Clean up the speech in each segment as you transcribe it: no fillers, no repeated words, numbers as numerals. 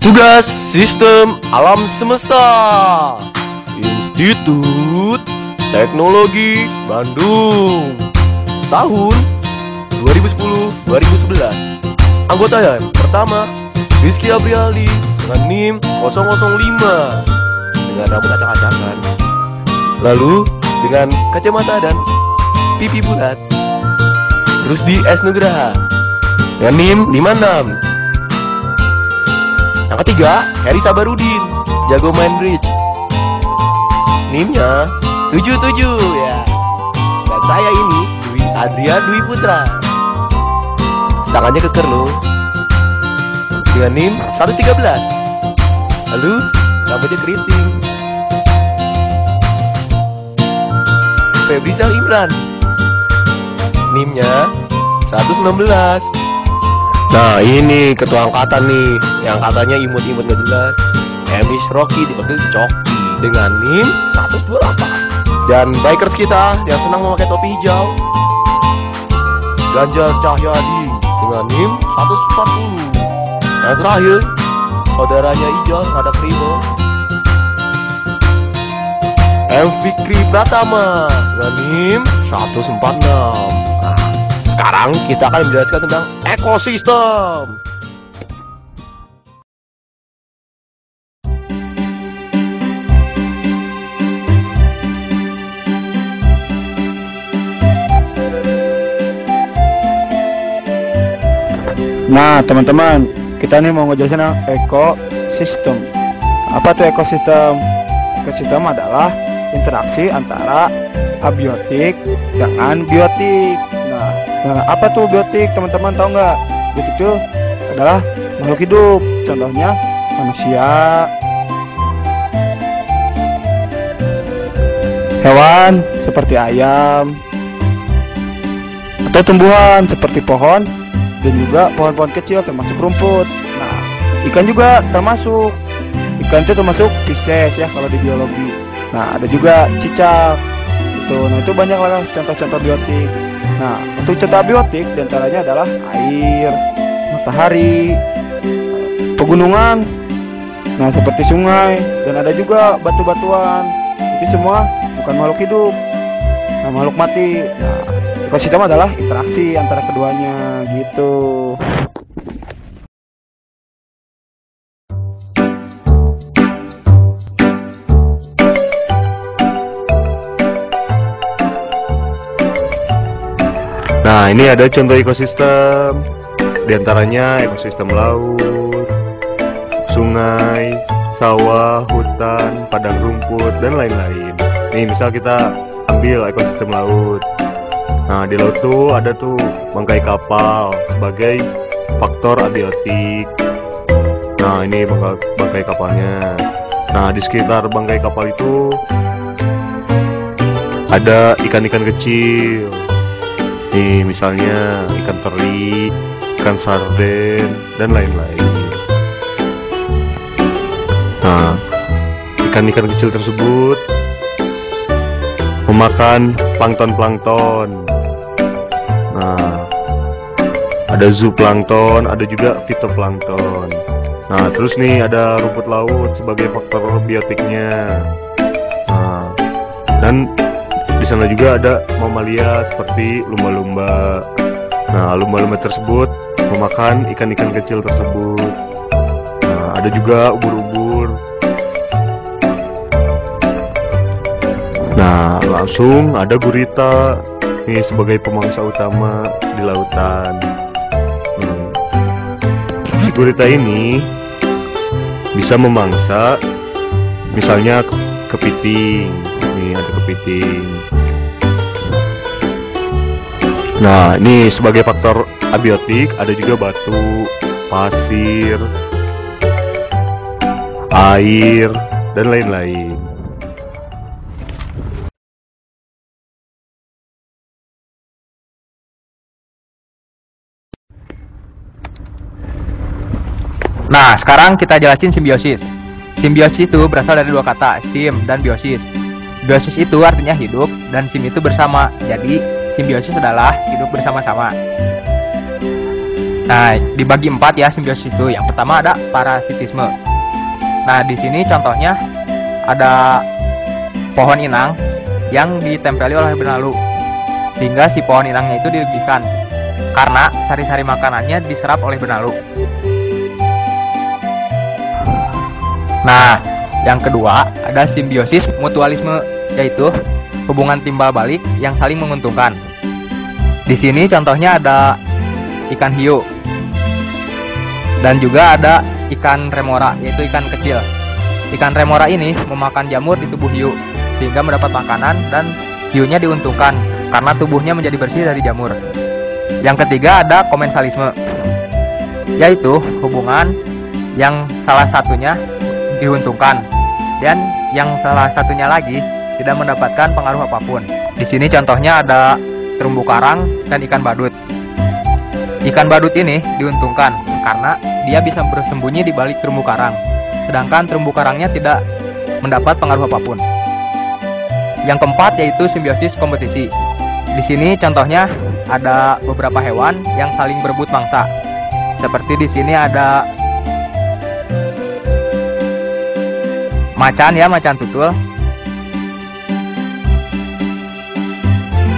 Tugas Sistem Alam Semesta Institut Teknologi Bandung tahun 2010-2011. Anggota yang pertama Rizky Abrialdi dengan NIM 005 dengan rambut acak-acakan, lalu dengan kacamata dan pipi bulat. Rusdi S. Nugraha dengan NIM 56. Yang ketiga, Heri Sabarudin, jago main bridge. NIM-nya 77 ya. Dan saya ini Dwi Adria Dwi Putra. Tangannya keker loh. Dengan NIM 113. Lalu rambutnya keriting. Febrizal Imran. NIM-nya 116. Nah ini ketua angkatan nih, yang katanya imut-imut gak jelas. Emis Rocky dipanggil Coki dengan NIM 128. Dan bikers kita yang senang memakai topi hijau, Ganjar Cahyadi dengan NIM 140. Yang terakhir, saudaranya Ijal ada Krimo, M. Fikri Pratama dengan NIM 146. Sekarang kita akan menjelaskan tentang ekosistem. Nah teman-teman, kita nih mau ngejelasin ekosistem. Apa tuh ekosistem? Ekosistem adalah interaksi antara abiotik dengan biotik. Nah, apa tuh biotik? Teman-teman tahu nggak? Biotik itu adalah makhluk hidup. Contohnya manusia, hewan seperti ayam, atau tumbuhan seperti pohon, dan juga pohon-pohon kecil termasuk rumput. Nah, ikan juga termasuk. Ikan itu termasuk Pisces ya kalau di biologi. Nah, ada juga cicak. Nah, itu banyak lah contoh-contoh biotik. Nah, untuk contoh abiotik diantaranya adalah air, matahari, pegunungan, nah seperti sungai, dan ada juga batu-batuan. Itu semua bukan makhluk hidup, nah makhluk mati. Nah, ekosistem adalah interaksi antara keduanya gitu. Nah ini ada contoh ekosistem, diantaranya ekosistem laut, sungai, sawah, hutan, padang rumput, dan lain-lain. Nih misal kita ambil ekosistem laut. Nah di laut tuh ada tuh bangkai kapal sebagai faktor abiotik. Nah ini bangkai kapalnya. Nah di sekitar bangkai kapal itu ada ikan-ikan kecil. Nih misalnya ikan teri, ikan sarden, dan lain-lain. Nah, ikan-ikan kecil tersebut memakan plankton-plankton. Nah, ada zooplankton, ada juga fitoplankton. Nah, terus nih ada rumput laut sebagai faktor biotiknya. Nah, dan di sana juga ada mamalia seperti lumba-lumba. Nah, lumba-lumba tersebut memakan ikan-ikan kecil tersebut. Nah, ada juga ubur-ubur. Nah, langsung ada gurita nih sebagai pemangsa utama di lautan. Gurita ini bisa memangsa misalnya kepiting. Nih ada kepiting. Nah ini sebagai faktor abiotik ada juga batu, pasir, air, dan lain-lain. Nah sekarang kita jelasin simbiosis. Simbiosis itu berasal dari dua kata, sim dan biosis. Biosis itu artinya hidup dan sim itu bersama. Jadi simbiosis adalah hidup bersama-sama. Nah, dibagi 4 ya simbiosis itu. Yang pertama ada parasitisme. Nah, di sini contohnya ada pohon inang yang ditempeli oleh benalu, sehingga si pohon inangnya itu dilebihkan karena sari-sari makanannya diserap oleh benalu. Nah, yang kedua ada simbiosis mutualisme, yaitu hubungan timbal balik yang saling menguntungkan. Di sini contohnya ada ikan hiu dan juga ada ikan remora, yaitu ikan kecil. Ikan remora ini memakan jamur di tubuh hiu sehingga mendapat makanan, dan hiunya diuntungkan karena tubuhnya menjadi bersih dari jamur. Yang ketiga ada komensalisme, yaitu hubungan yang salah satunya diuntungkan dan yang salah satunya lagi tidak mendapatkan pengaruh apapun. Di sini contohnya ada terumbu karang dan ikan badut. Ikan badut ini diuntungkan karena dia bisa bersembunyi di balik terumbu karang, sedangkan terumbu karangnya tidak mendapat pengaruh apapun. Yang keempat yaitu simbiosis kompetisi. Di sini contohnya ada beberapa hewan yang saling berebut mangsa. Seperti di sini ada macan ya, macan tutul.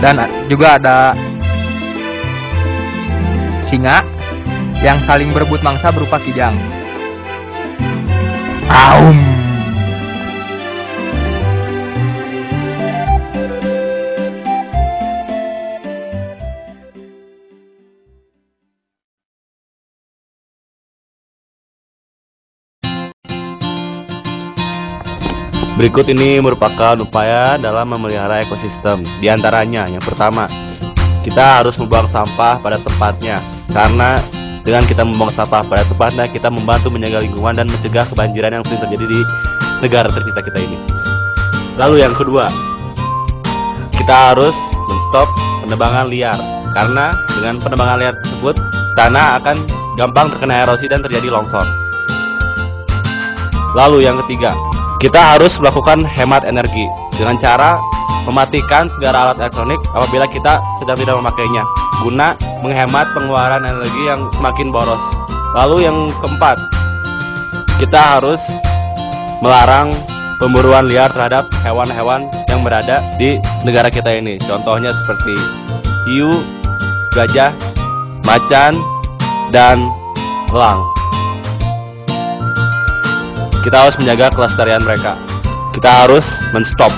Dan juga ada singa yang saling berebut mangsa berupa kijang. Aum. Berikut ini merupakan upaya dalam memelihara ekosistem. Di antaranya, yang pertama, kita harus membuang sampah pada tempatnya. Karena dengan kita membuang sampah pada tempatnya, kita membantu menjaga lingkungan dan mencegah kebanjiran yang sering terjadi di negara tercinta kita ini. Lalu yang kedua, kita harus menstop penebangan liar. Karena dengan penebangan liar tersebut, tanah akan gampang terkena erosi dan terjadi longsor. Lalu yang ketiga, kita harus melakukan hemat energi dengan cara mematikan segala alat elektronik apabila kita sedang tidak memakainya, guna menghemat pengeluaran energi yang semakin boros. Lalu yang keempat, kita harus melarang pemburuan liar terhadap hewan-hewan yang berada di negara kita ini. Contohnya seperti hiu, gajah, macan, dan elang. Kita harus menjaga kelestarian mereka. Kita harus menstop.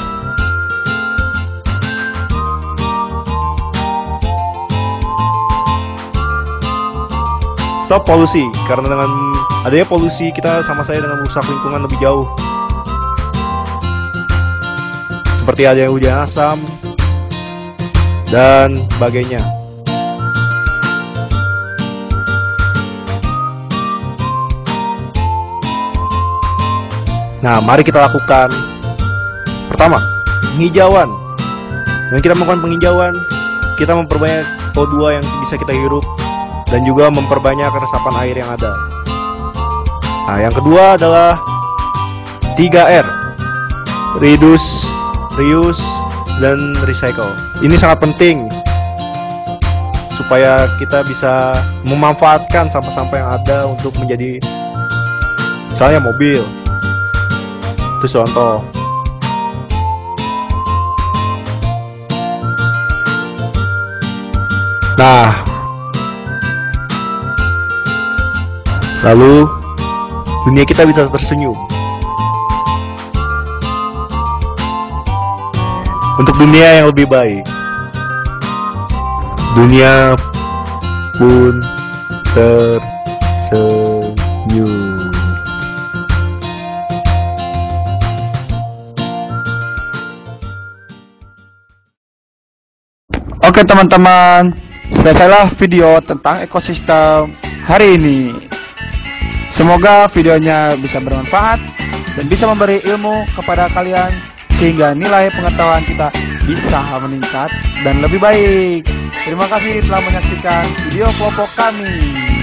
Stop polusi, karena dengan adanya polusi kita sama saya dengan merusak lingkungan lebih jauh. Seperti adanya hujan asam dan sebagainya. Nah, mari kita lakukan. Pertama, penghijauan. Dengan kita melakukan penghijauan, kita memperbanyak O2 yang bisa kita hirup dan juga memperbanyak resapan air yang ada. Nah, yang kedua adalah 3R. Reduce, reuse, dan recycle. Ini sangat penting supaya kita bisa memanfaatkan sampah-sampah yang ada untuk menjadi misalnya mobil. Itu contoh. Nah, lalu dunia kita bisa tersenyum. Untuk dunia yang lebih baik. Dunia pun tersenyum. Oke teman-teman, selesailah video tentang ekosistem hari ini. Semoga videonya bisa bermanfaat dan bisa memberi ilmu kepada kalian sehingga nilai pengetahuan kita bisa meningkat dan lebih baik. Terima kasih telah menyaksikan video kelompok kami.